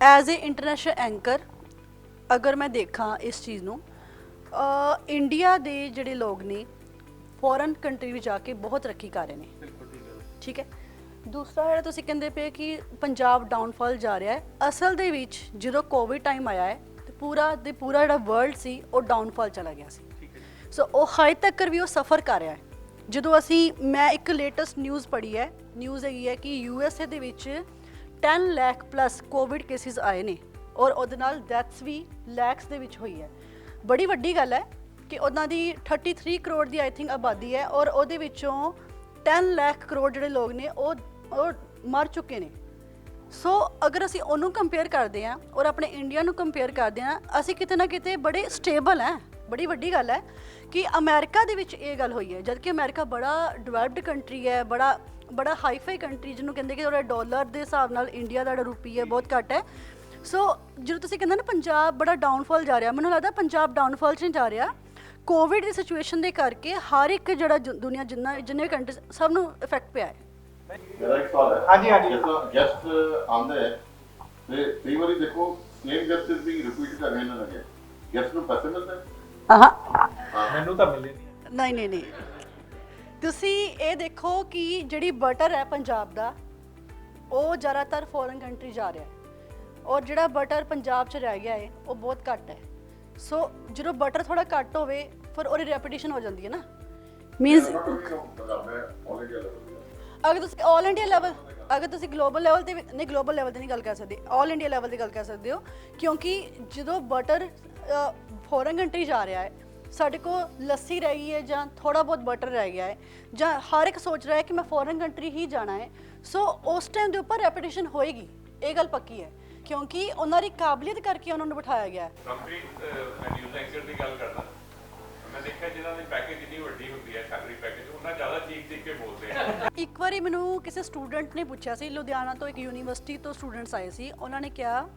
[SPEAKER 2] ਐਜ਼ ਏ ਇੰਟਰਨੈਸ਼ਨਲ ਐਂਕਰ ਅਗਰ ਮੈਂ ਦੇਖਾਂ ਇਸ ਚੀਜ਼ ਨੂੰ, ਇੰਡੀਆ ਦੇ ਜਿਹੜੇ ਲੋਕ ਨੇ ਫੋਰਨ ਕੰਟਰੀ ਵਿੱਚ ਜਾ ਕੇ ਬਹੁਤ ਤਰੱਕੀ ਕਰ ਰਹੇ ਨੇ, ਠੀਕ ਹੈ। ਦੂਸਰਾ ਜਿਹੜਾ ਤੁਸੀਂ ਕਹਿੰਦੇ ਪਏ ਕਿ ਪੰਜਾਬ ਡਾਊਨਫਾਲ ਜਾ ਰਿਹਾ ਹੈ, ਅਸਲ ਦੇ ਵਿੱਚ ਜਦੋਂ ਕੋਵਿਡ ਟਾਈਮ ਆਇਆ ਹੈ ਤੇ ਪੂਰਾ ਜਿਹੜਾ ਵਰਲਡ ਸੀ ਉਹ ਡਾਊਨਫਾਲ ਚਲਾ ਗਿਆ ਸੀ। ਸੋ ਉਹ ਹਜੇ ਤੱਕ ਵੀ ਉਹ ਸਫਰ ਕਰ ਰਿਹਾ ਹੈ। ਜਦੋਂ ਮੈਂ ਇੱਕ ਲੇਟੈਸਟ ਨਿਊਜ਼ ਪੜ੍ਹੀ ਹੈ, ਨਿਊਜ਼ ਹੈਗੀ ਹੈ ਕਿ USA ਦੇ ਵਿੱਚ 10 ਲੱਖ ਪਲੱਸ ਕੋਵਿਡ ਕੇਸਿਸ ਆਏ ਨੇ, ਔਰ ਉਹਦੇ ਨਾਲ ਡੈਥਸ ਵੀ ਲੈਕਸ ਦੇ ਵਿੱਚ ਹੋਈ ਹੈ। ਬੜੀ ਵੱਡੀ ਗੱਲ ਹੈ ਕਿ ਉਹਨਾਂ ਦੀ 33 ਕਰੋੜ ਦੀ ਆਈ ਥਿੰਕ ਆਬਾਦੀ ਹੈ, ਔਰ ਉਹਦੇ ਵਿੱਚੋਂ 10 ਲੱਖ ਕਰੋੜ ਜਿਹੜੇ ਲੋਕ ਨੇ ਉਹ ਮਰ ਚੁੱਕੇ ਨੇ। ਸੋ ਅਗਰ ਅਸੀਂ ਉਹਨੂੰ ਕੰਪੇਅਰ ਕਰਦੇ ਹਾਂ ਔਰ ਆਪਣੇ ਇੰਡੀਆ ਨੂੰ ਕੰਪੇਅਰ ਕਰਦੇ ਹਾਂ, ਅਸੀਂ ਕਿਤੇ ਨਾ ਕਿਤੇ ਬੜੇ ਸਟੇਬਲ ਹੈ। ਬੜੀ ਵੱਡੀ ਗੱਲ ਹੈ ਕਿ ਅਮਰੀਕਾ ਦੇ ਵਿੱਚ ਇਹ ਗੱਲ ਹੋਈ ਹੈ, ਜਦ ਕਿ ਅਮਰੀਕਾ ਬੜਾ ਡਿਵੈਲਪਡ ਕੰਟਰੀ ਹੈ, ਬੜਾ ਹਾਈਫਾਈ ਕੰਟਰੀ, ਜਿਹਨੂੰ ਕਹਿੰਦੇ ਕਿ ਉਹਦਾ ਡਾਲਰ ਦੇ ਹਿਸਾਬ ਨਾਲ ਇੰਡੀਆ ਦਾ ਜਿਹੜਾ ਰੁਪਈ ਹੈ ਬਹੁਤ ਘੱਟ ਹੈ। ਸੋ ਜਦੋਂ ਤੁਸੀਂ ਕਹਿੰਦੇ ਨਾ ਪੰਜਾਬ ਬੜਾ ਡਾਊਨਫਾਲ ਜਾ ਰਿਹਾ, ਮੈਨੂੰ ਲੱਗਦਾ ਪੰਜਾਬ ਡਾਊਨਫਾਲ 'ਚ ਨਹੀਂ ਜਾ ਰਿਹਾ। ਕੋਵਿਡ ਦੀ ਸਿਚੁਏਸ਼ਨ ਦੇ ਕਰਕੇ ਹਰ ਇੱਕ ਜਿਹੜਾ ਦੁਨੀਆ ਜਿੰਨੇ ਕੰਟਰੀ ਸਭ ਨੂੰ ਇਫੈਕਟ ਪਿਆ ਹੈ।
[SPEAKER 3] ਮੇਰਾ ਇੱਕ ਸਵਾਲ ਹੈ। ਹਾਂਜੀ ਜਦੋਂ ਗੈਸਟ ਆਉਂਦਾ ਹੈ ਤੇ ਕਈ ਵਾਰੀ ਦੇਖੋ ਸੇਮ ਗੈਸਟ ਵੀ ਰਿਪੀਟ ਕਰ ਰਹੇ ਨੇ, ਗੈਸਟ ਨੂੰ ਪੈਸੇ ਮਿਲਦੇ ਨੇ?
[SPEAKER 1] ਮੈਨੂੰ ਤਾਂ ਮਿਲੇ
[SPEAKER 2] ਨਹੀਂ। ਤੁਸੀਂ ਇਹ ਦੇਖੋ ਕਿ ਜਿਹੜੀ ਬਟਰ ਹੈ ਪੰਜਾਬ ਦਾ, ਉਹ ਜ਼ਿਆਦਾਤਰ ਫੋਰਨ ਕੰਟਰੀ ਜਾ ਰਿਹਾ ਹੈ, ਔਰ ਜਿਹੜਾ ਬਟਰ ਪੰਜਾਬ 'ਚ ਰਹਿ ਗਿਆ ਹੈ ਉਹ ਬਹੁਤ ਘੱਟ ਹੈ। ਸੋ ਜਦੋਂ ਬਟਰ ਥੋੜਾ ਘੱਟ ਹੋਵੇ ਫਿਰ ਉਹਦੀ ਰੈਪੂਟੇਸ਼ਨ ਹੋ ਜਾਂਦੀ ਹੈ ਨਾ। ਮੀਨਸ ਅਗਰ ਤੁਸੀਂ ਆਲ ਇੰਡੀਆ ਲੈਵਲ, ਅਗਰ ਤੁਸੀਂ ਗਲੋਬਲ ਲੈਵਲ ਤੇ ਨਹੀਂ, ਗਲੋਬਲ ਲੈਵਲ ਤੇ ਨਹੀਂ ਗੱਲ ਕਰ ਸਕਦੇ, ਆਲ ਇੰਡੀਆ ਲੈਵਲ ਤੇ ਗੱਲ ਕਰ ਸਕਦੇ ਹੋ। ਕਿਉਂਕਿ ਜਦੋਂ ਬਟਰ ਫੋਰਨ ਕੰਟਰੀ ਜਾ ਰਿਹਾ ਹੈ, ਸਾਡੇ ਕੋਲ ਲੱਸੀ ਰਹਿ ਗਈ ਹੈ ਜਾਂ ਥੋੜਾ ਬਹੁਤ ਬਟਰ ਰਹਿ ਗਿਆ ਹੈ, ਜਾਂ ਹਰ ਇੱਕ ਸੋਚ ਰਿਹਾ ਹੈ ਕਿ ਮੈਂ ਫੋਰਨ ਕੰਟਰੀ ਹੀ ਜਾਣਾ ਹੈ, ਸੋ ਉਸ ਟਾਈਮ ਦੇ ਉੱਪਰ ਰੈਪੂਟੇਸ਼ਨ ਹੋਏਗੀ, ਇਹ ਗੱਲ ਪੱਕੀ ਹੈ, ਕਿਉਂਕਿ ਉਹਨਾਂ ਦੀ ਕਾਬਲੀਅਤ ਕਰਕੇ ਉਹਨਾਂ ਨੂੰ ਬਿਠਾਇਆ ਗਿਆ ਹੈ।
[SPEAKER 4] ਮੈਂ ਨਿਊਜ਼ ਐਂਕਰ ਦੀ ਗੱਲ ਕਰਦਾ, ਮੈਂ ਦੇਖਿਆ ਜਿਹਨਾਂ ਦੀ ਪੈਕੇਜ ਇੰਨੀ ਵੱਡੀ ਹੁੰਦੀ ਹੈ, ਸੈਲਰੀ ਪੈਕੇਜ, ਉਹਨਾਂ ਜ਼ਿਆਦਾ ਚੀਕ ਕੇ ਬੋਲਦੇ ਆ।
[SPEAKER 2] ਇੱਕ ਵਾਰੀ ਮੈਨੂੰ ਕਿਸੇ ਸਟੂਡੈਂਟ ਨੇ ਪੁੱਛਿਆ ਸੀ, ਲੁਧਿਆਣਾ ਤੋਂ ਇੱਕ ਯੂਨੀਵਰਸਿਟੀ ਤੋਂ ਸਟੂਡੈਂਟਸ ਆਏ ਸੀ, ਉਹਨਾਂ ਨੇ ਕਿਹਾ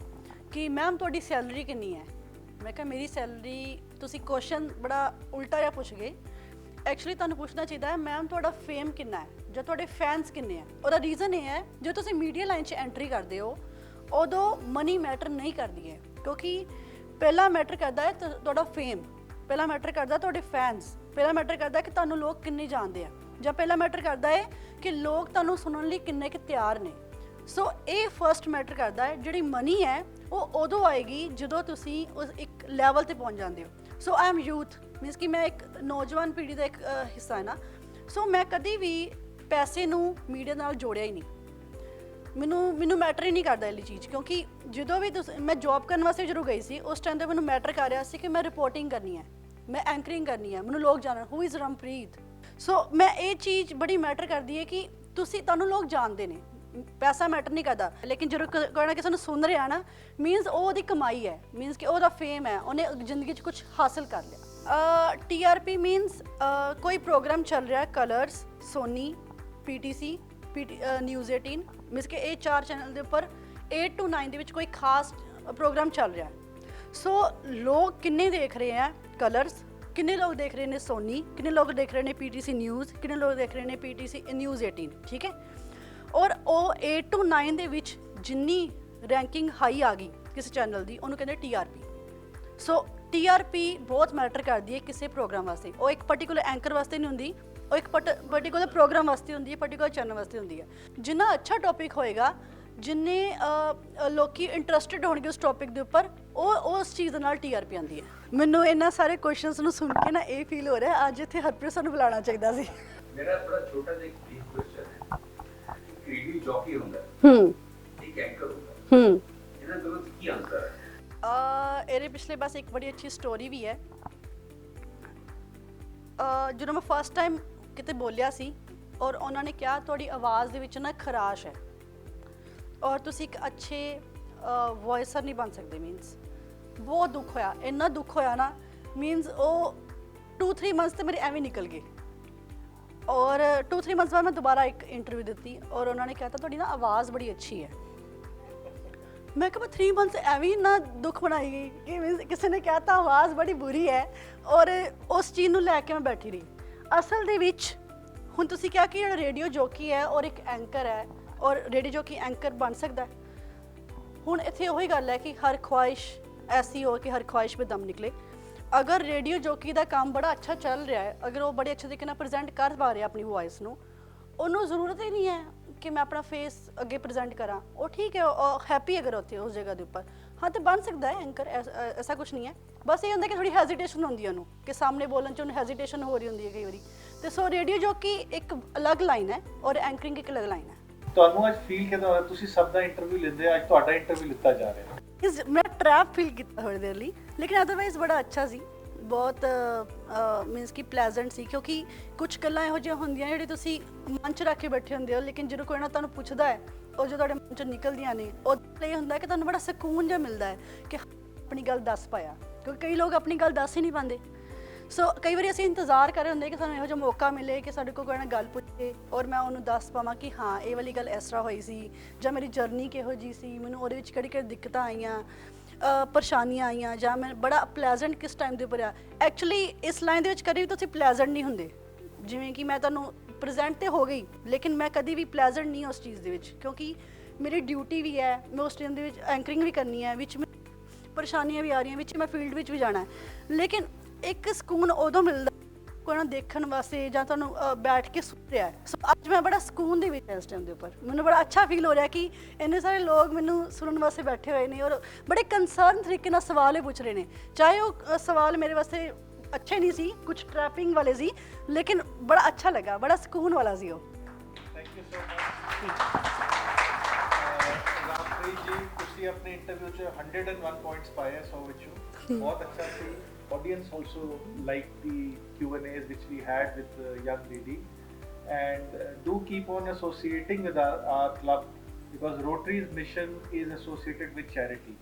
[SPEAKER 2] ਕਿ ਮੈਮ ਤੁਹਾਡੀ ਸੈਲਰੀ ਕਿੰਨੀ ਹੈ? ਮੈਂ ਕਿਹਾ ਮੇਰੀ ਸੈਲਰੀ, ਤੁਸੀਂ ਕੁਐਸਚਨ ਬੜਾ ਉਲਟਾ ਜਿਹਾ ਪੁੱਛ ਗਏ। ਐਕਚੁਅਲੀ ਤੁਹਾਨੂੰ ਪੁੱਛਣਾ ਚਾਹੀਦਾ ਹੈ ਮੈਮ ਤੁਹਾਡਾ ਫੇਮ ਕਿੰਨਾ ਹੈ ਜਾਂ ਤੁਹਾਡੇ ਫੈਨਸ ਕਿੰਨੇ ਹੈ। ਉਹਦਾ ਰੀਜ਼ਨ ਇਹ ਹੈ, ਜੇ ਤੁਸੀਂ ਮੀਡੀਆ ਲਾਈਨ 'ਚ ਐਂਟਰੀ ਕਰਦੇ ਹੋ ਉਦੋਂ ਮਨੀ ਮੈਟਰ ਨਹੀਂ ਕਰਦੀ ਹੈ, ਕਿਉਂਕਿ ਪਹਿਲਾ ਮੈਟਰ ਕਰਦਾ ਹੈ ਤੁਹਾਡਾ ਫੇਮ, ਪਹਿਲਾ ਮੈਟਰ ਕਰਦਾ ਤੁਹਾਡੇ ਫੈਨਸ, ਪਹਿਲਾ ਮੈਟਰ ਕਰਦਾ ਕਿ ਤੁਹਾਨੂੰ ਲੋਕ ਕਿੰਨੇ ਜਾਣਦੇ ਆ, ਜਾਂ ਪਹਿਲਾ ਮੈਟਰ ਕਰਦਾ ਹੈ ਕਿ ਲੋਕ ਤੁਹਾਨੂੰ ਸੁਣਨ ਲਈ ਕਿੰਨੇ ਕੁ ਤਿਆਰ ਨੇ। ਸੋ ਇਹ ਫਰਸਟ ਮੈਟਰ ਕਰਦਾ ਹੈ। ਜਿਹੜੀ ਮਨੀ ਹੈ ਉਹ ਉਦੋਂ ਆਏਗੀ ਜਦੋਂ ਤੁਸੀਂ ਉਸ ਇੱਕ ਲੈਵਲ ਤੇ ਪਹੁੰਚ ਜਾਂਦੇ ਹੋ। ਸੋ ਆਈ ਐਮ ਯੂਥ, ਮੀਨਸ ਕਿ ਮੈਂ ਇੱਕ ਨੌਜਵਾਨ ਪੀੜ੍ਹੀ ਦਾ ਇੱਕ ਹਿੱਸਾ ਹੈ ਨਾ। ਸੋ ਮੈਂ ਕਦੀ ਵੀ ਪੈਸੇ ਨੂੰ ਮੀਡੀਆ ਨਾਲ ਜੋੜਿਆ ਹੀ ਨਹੀਂ। ਮੈਨੂੰ ਮੈਟਰ ਹੀ ਨਹੀਂ ਕਰਦਾ ਇਹ ਚੀਜ਼, ਕਿਉਂਕਿ ਜਦੋਂ ਵੀ ਮੈਂ ਜੌਬ ਕਰਨ ਵਾਸਤੇ ਜਦੋਂ ਗਈ ਸੀ ਉਸ ਟਾਈਮ ਤੇ ਮੈਨੂੰ ਮੈਟਰ ਕਰ ਰਿਹਾ ਸੀ ਕਿ ਮੈਂ ਰਿਪੋਰਟਿੰਗ ਕਰਨੀ ਹੈ, ਮੈਂ ਐਂਕਰਿੰਗ ਕਰਨੀ ਹੈ, ਮੈਨੂੰ ਲੋਕ ਜਾਣਨ ਹੂ ਇਜ਼ ਰਮਪ੍ਰੀਤ। ਸੋ ਮੈਂ ਇਹ ਚੀਜ਼ ਬੜੀ ਮੈਟਰ ਕਰਦੀ ਹੈ ਕਿ ਤੁਹਾਨੂੰ ਲੋਕ ਜਾਣਦੇ ਨੇ, ਪੈਸਾ ਮੈਟਰ ਨਹੀਂ ਕਰਦਾ। ਲੇਕਿਨ ਜਦੋਂ ਕੋਈ ਨਾ ਕਿਸੇ ਨੂੰ ਸੁਣ ਰਿਹਾ ਨਾ, ਮੀਨਸ ਉਹ ਉਹਦੀ ਕਮਾਈ ਹੈ, ਮੀਨਸ ਕਿ ਉਹਦਾ ਫੇਮ ਹੈ, ਉਹਨੇ ਜ਼ਿੰਦਗੀ 'ਚ ਕੁਝ ਹਾਸਿਲ ਕਰ ਲਿਆ। TRP ਮੀਨਸ ਕੋਈ ਪ੍ਰੋਗਰਾਮ ਚੱਲ ਰਿਹਾ, ਕਲਰਸ, ਸੋਨੀ, PTC, ਨਿਊਜ਼ 18, ਮੀਨਸ ਕਿ ਇਹ 4 ਚੈਨਲ ਦੇ ਉੱਪਰ 8 to 9 ਦੇ ਵਿੱਚ ਕੋਈ ਖਾਸ ਪ੍ਰੋਗਰਾਮ ਚੱਲ ਰਿਹਾ। ਸੋ ਲੋਕ ਕਿੰਨੇ ਦੇਖ ਰਹੇ ਆ ਕਲਰਸ, ਕਿੰਨੇ ਲੋਕ ਦੇਖ ਰਹੇ ਨੇ ਸੋਨੀ, ਕਿੰਨੇ ਲੋਕ ਦੇਖ ਰਹੇ ਨੇ PTC ਨਿਊਜ਼, ਕਿੰਨੇ ਲੋਕ ਦੇਖ ਰਹੇ ਨੇ PTC ਨਿਊਜ਼ 18, ਠੀਕ ਹੈ। ਔਰ ਉਹ 8 to 9 ਦੇ ਵਿੱਚ ਜਿੰਨੀ ਰੈਂਕਿੰਗ ਹਾਈ ਆ ਗਈ ਕਿਸੇ ਚੈਨਲ ਦੀ, ਉਹਨੂੰ ਕਹਿੰਦੇ TRP। ਸੋ TRP ਬਹੁਤ ਮੈਟਰ ਕਰਦੀ ਹੈ ਕਿਸੇ ਪ੍ਰੋਗਰਾਮ ਵਾਸਤੇ। ਉਹ ਇੱਕ ਪਰਟੀਕੂਲਰ ਐਂਕਰ ਵਾਸਤੇ ਨਹੀਂ ਹੁੰਦੀ, ਉਹ ਇੱਕ ਪਰਟੀਕੂਲਰ ਪ੍ਰੋਗਰਾਮ ਵਾਸਤੇ ਹੁੰਦੀ ਹੈ, ਪਰਟੀਕੂਲਰ ਚੈਨਲ ਵਾਸਤੇ ਹੁੰਦੀ ਹੈ। ਜਿੰਨਾ ਅੱਛਾ ਟੌਪਿਕ ਹੋਏਗਾ, ਜਿੰਨੇ ਲੋਕੀ ਇੰਟਰਸਟਿਡ ਹੋਣਗੇ ਉਸ ਟੌਪਿਕ ਦੇ ਉੱਪਰ, ਉਹ ਉਸ ਚੀਜ਼ ਦੇ ਨਾਲ TRP ਆਉਂਦੀ ਹੈ। ਮੈਨੂੰ ਇਹਨਾਂ ਸਾਰੇ ਕੁਐਸਚਨਸ ਨੂੰ ਸੁਣ ਕੇ ਨਾ ਇਹ ਫੀਲ ਹੋ ਰਿਹਾ ਅੱਜ ਇੱਥੇ ਹਰਪ੍ਰੀਤ ਸਾਨੂੰ ਬੁਲਾਉਣਾ ਚਾਹੀਦਾ ਸੀ।
[SPEAKER 5] ਮੇਰਾ ਬੜਾ ਛੋਟਾ ਜਿਹਾ ਇੱਕ ਕੁਐਸਚਨ ਹੈ। ਇੱਕ ਰੇਡੀਓ ਜੌਕੀ ਹੁੰਦਾ ਹੈ, ਇੱਕ ਐਂਕਰ ਹੁੰਦਾ ਹੈ, ਇਹਨਾਂ ਦੋਨਾਂ ਵਿੱਚ ਕੀ ਅੰਤਰ ਹੈ?
[SPEAKER 2] ਇਹਦੇ ਪਿਛਲੇ ਬਸ ਇੱਕ ਬੜੀ ਅੱਛੀ ਸਟੋਰੀ ਵੀ ਹੈ। ਜਦੋਂ ਮੈਂ ਫਸਟ ਟਾਈਮ ਕਿਤੇ ਬੋਲਿਆ ਸੀ ਔਰ ਉਹਨਾਂ ਨੇ ਕਿਹਾ ਤੁਹਾਡੀ ਆਵਾਜ਼ ਦੇ ਵਿੱਚ ਨਾ ਖਰਾਸ਼ ਹੈ ਔਰ ਤੁਸੀਂ ਇੱਕ ਅੱਛੇ ਵੌਇਸਰ ਨਹੀਂ ਬਣ ਸਕਦੇ, ਮੀਨਸ ਬਹੁਤ ਦੁੱਖ ਹੋਇਆ, ਇੰਨਾ ਦੁੱਖ ਹੋਇਆ ਨਾ, ਮੀਨਸ ਉਹ 2-3 ਮੰਥਸ ਤੇ ਮੇਰੇ ਐਵੇਂ ਨਿਕਲ ਗਏ। ਔਰ 2-3 ਮੰਥਸ ਬਾਅਦ ਮੈਂ ਦੁਬਾਰਾ ਇੱਕ ਇੰਟਰਵਿਊ ਦਿੱਤੀ ਔਰ ਉਹਨਾਂ ਨੇ ਕਹਿਤਾ ਤੁਹਾਡੀ ਨਾ ਆਵਾਜ਼ ਬੜੀ ਅੱਛੀ ਹੈ। ਮੈਂ ਕਿਹਾ 3 ਮੰਥਸ ਐਵੇਂ ਨਾ ਦੁੱਖ ਬਣਾਈ ਗਈ ਕਿ ਮੀਨਸ ਕਿਸੇ ਨੇ ਕਹਿਤਾ ਆਵਾਜ਼ ਬੜੀ ਬੁਰੀ ਹੈ ਔਰ ਉਸ ਚੀਜ਼ ਨੂੰ ਲੈ ਕੇ ਮੈਂ ਬੈਠੀ ਰਹੀ। ਅਸਲ ਦੇ ਵਿੱਚ ਹੁਣ ਤੁਸੀਂ ਕਿਹਾ ਕਿ ਜਿਹੜਾ ਰੇਡੀਓ ਜੋਕੀ ਹੈ ਔਰ ਇੱਕ ਐਂਕਰ ਹੈ ਔਰ ਰੇਡੀਓ ਜੋਕੀ ਐਂਕਰ ਬਣ ਸਕਦਾ। ਹੁਣ ਇੱਥੇ ਉਹੀ ਗੱਲ ਹੈ ਕਿ ਹਰ ਖੁਆਇਸ਼ ਐਸੀ ਹੋ ਕਿ ਹਰ ਖੁਆਇਸ਼ ਵਿੱਚ ਦਮ ਨਿਕਲੇ। ਅਗਰ ਰੇਡੀਓ ਜੋਕੀ ਦਾ ਕੰਮ ਬੜਾ ਅੱਛਾ ਚੱਲ ਰਿਹਾ ਹੈ, ਅਗਰ ਉਹ ਬੜੇ ਅੱਛੇ ਤਰੀਕੇ ਨਾਲ ਪ੍ਰੈਜ਼ੈਂਟ ਕਰ ਪਾ ਰਿਹਾ ਆਪਣੀ ਵੌਇਸ ਨੂੰ, ਉਹਨੂੰ ਜ਼ਰੂਰਤ ਹੀ ਨਹੀਂ ਹੈ ਕਿ ਮੈਂ ਆਪਣਾ ਫੇਸ ਅੱਗੇ ਪ੍ਰੈਜ਼ੈਂਟ ਕਰਾਂ। ਉਹ ਠੀਕ ਹੈ, ਉਹ ਹੈਪੀ ਅਗਰ ਉੱਥੇ ਉਸ ਜਗ੍ਹਾ ਦੇ ਉੱਪਰ, ਹਾਂ ਤਾਂ ਬਣ ਸਕਦਾ ਹੈ ਐਂਕਰ, ਐਸਾ ਕੁਝ ਨਹੀਂ ਹੈ। ਬਸ ਇਹ ਹੁੰਦਾ ਕਿ ਥੋੜੀ ਹੈਜ਼ੀਟੇਸ਼ਨ ਹੁੰਦੀ ਹੈ ਉਹਨੂੰ, ਕਿ ਸਾਹਮਣੇ ਬੋਲਣ 'ਚ ਉਹਨੂੰ ਹੈਜ਼ੀਟੇਸ਼ਨ ਹੋ ਰਹੀ ਹੁੰਦੀ ਹੈ ਕਈ ਵਾਰੀ। ਤੇ ਸੋ ਰੇਡੀਓ ਜੋਕੀ ਇੱਕ ਅਲੱਗ ਲਾਈਨ ਹੈ ਔਰ ਐਂਕਰਿੰਗ ਇੱਕ ਅਲੱਗ ਲਾਈਨ ਹੈ।
[SPEAKER 1] ਤੁਹਾਨੂੰ ਅੱਜ ਫੀਲ ਕਿਦਾਂ ਹੋਇਆ? ਤੁਸੀਂ ਸਭ ਦਾ ਇੰਟਰਵਿਊ ਲੈਂਦੇ ਆ, ਅੱਜ ਤੁਹਾਡਾ ਇੰਟਰਵਿਊ ਲਿੱਤਾ ਜਾ ਰਿਹਾ ਹੈ।
[SPEAKER 2] ਮੈਂ ਟਰੈਪ ਫੀਲ ਕੀਤਾ ਥੋੜੀ ਦੇਰ ਲਈ, ਲੇਕਿਨ ਅਦਰਵਾਈਜ਼ ਬੜਾ ਅੱਛਾ ਸੀ, ਬਹੁਤ ਮੀਨਸ ਕਿ ਪਲੇਜ਼ੈਂਟ ਸੀ। ਕਿਉਂਕਿ ਕੁਝ ਗੱਲਾਂ ਇਹੋ ਜਿਹੀਆਂ ਹੁੰਦੀਆਂ ਜਿਹੜੀ ਤੁਸੀਂ ਮਨ 'ਚ ਰੱਖ ਕੇ ਬੈਠੇ ਹੁੰਦੇ ਹੋ, ਲੇਕਿਨ ਜਦੋਂ ਕੋਈ ਨਾ ਤੁਹਾਨੂੰ ਪੁੱਛਦਾ ਹੈ, ਉਹ ਜੋ ਤੁਹਾਡੇ ਮਨ 'ਚੋਂ ਨਿਕਲਦੀਆਂ ਨੇ, ਉਹ ਇਹ ਹੁੰਦਾ ਕਿ ਤੁਹਾਨੂੰ ਬੜਾ ਸਕੂਨ ਜਿਹਾ ਮਿਲਦਾ ਹੈ ਕਿ ਆਪਣੀ ਗੱਲ ਦੱਸ ਪਾਇਆ। ਕਿਉਂਕਿ ਕਈ ਲੋਕ ਆਪਣੀ ਗੱਲ ਦੱਸ ਹੀ ਨਹੀਂ ਪਾਉਂਦੇ। ਸੋ ਕਈ ਵਾਰੀ ਅਸੀਂ ਇੰਤਜ਼ਾਰ ਕਰ ਰਹੇ ਹੁੰਦੇ ਕਿ ਸਾਨੂੰ ਇਹੋ ਜਿਹਾ ਮੌਕਾ ਮਿਲੇ ਕਿ ਸਾਡੇ ਕੋਲ ਕੋਈ ਨਾ ਗੱਲ ਪੁੱਛੇ ਔਰ ਮੈਂ ਉਹਨੂੰ ਦੱਸ ਪਾਵਾਂ ਕਿ ਹਾਂ ਇਹ ਵਾਲੀ ਗੱਲ ਇਸ ਤਰ੍ਹਾਂ ਹੋਈ ਸੀ, ਜਾਂ ਮੇਰੀ ਜਰਨੀ ਕਿਹੋ ਜਿਹੀ ਸੀ, ਮੈਨੂੰ ਉਹਦੇ ਵਿੱਚ ਕਿਹੜੀ ਕਿਹੜੀ ਦਿੱਕਤਾਂ ਆਈਆਂ, ਪਰੇਸ਼ਾਨੀਆਂ ਆਈਆਂ, ਜਾਂ ਮੈਂ ਬੜਾ ਪਲੇਜ਼ੈਂਟ ਕਿਸ ਟਾਈਮ ਦੇ ਉੱਪਰ ਆ। ਐਕਚੁਅਲੀ ਇਸ ਲਾਈਨ ਦੇ ਵਿੱਚ ਕਦੇ ਵੀ ਤੁਸੀਂ ਪਲੇਜ਼ੈਂਟ ਨਹੀਂ ਹੁੰਦੇ। ਜਿਵੇਂ ਕਿ ਮੈਂ ਤੁਹਾਨੂੰ ਪ੍ਰੈਜ਼ੈਂਟ ਤੇ ਹੋ ਗਈ, ਲੇਕਿਨ ਮੈਂ ਕਦੀ ਵੀ ਪਲੇਜ਼ੈਂਟ ਨਹੀਂ ਉਸ ਚੀਜ਼ ਦੇ ਵਿੱਚ, ਕਿਉਂਕਿ ਮੇਰੀ ਡਿਊਟੀ ਵੀ ਹੈ, ਮੈਂ ਉਸ ਟਾਈਮ ਦੇ ਵਿੱਚ ਐਂਕਰਿੰਗ ਵੀ ਕਰਨੀ ਹੈ, ਵਿੱਚ ਪਰੇਸ਼ਾਨੀਆਂ ਵੀ ਆ ਰਹੀਆਂ, ਵਿੱਚ ਮੈਂ ਫੀਲਡ ਵਿੱਚ ਵੀ ਜਾਣਾ ਹੈ। ਲੇਕਿਨ ਇੱਕ ਸਕੂਨ ਉਦੋਂ ਮਿਲਦਾ ਕੋਈ ਨਾ ਦੇਖਣ ਵਾਸਤੇ ਜਾਂ ਤੁਹਾਨੂੰ ਬੈਠ ਕੇ ਸੁਣ ਰਿਹਾ ਹੈ। ਸੋ ਅੱਜ ਮੈਂ ਬੜਾ ਸਕੂਨ ਦੇ ਵਿੱਚ ਇਸ ਟਾਈਮ ਦੇ ਉੱਪਰ, ਮੈਨੂੰ ਬੜਾ ਅੱਛਾ ਫੀਲ ਹੋ ਰਿਹਾ ਕਿ ਇੰਨੇ ਸਾਰੇ ਲੋਕ ਮੈਨੂੰ ਸੁਣਨ ਵਾਸਤੇ ਬੈਠੇ ਹੋਏ ਨੇ ਔਰ ਬੜੇ ਕੰਸਰਨ ਤਰੀਕੇ ਨਾਲ ਸਵਾਲ ਹੀ ਪੁੱਛ ਰਹੇ ਨੇ। ਚਾਹੇ ਉਹ ਸਵਾਲ ਮੇਰੇ ਵਾਸਤੇ ਅੱਛੇ ਨਹੀਂ ਸੀ, ਕੁਝ ਟਰੈਪਿੰਗ ਵਾਲੇ ਸੀ, ਲੇਕਿਨ ਬੜਾ ਅੱਛਾ ਲੱਗਾ, ਬੜਾ ਸਕੂਨ ਵਾਲਾ ਸੀ ਉਹ।
[SPEAKER 1] ਥੈਂਕ ਯੂ ਸੋ ਮਚ ਰਾਮਪ੍ਰੀਤ ਜੀ, ਤੁਸੀਂ ਆਪਣੇ ਇੰਟਰਵਿਊ 'ਚ 101 ਪੁਆਇੰਟਸ ਪਾਏ 100 ਵਿੱਚੋਂ, ਬਹੁਤ ਅੱਛਾ ਸੀ। Audience also liked the Q&As which we had with the young lady, and do keep on associating with our club, because Rotary's mission is associated with charity.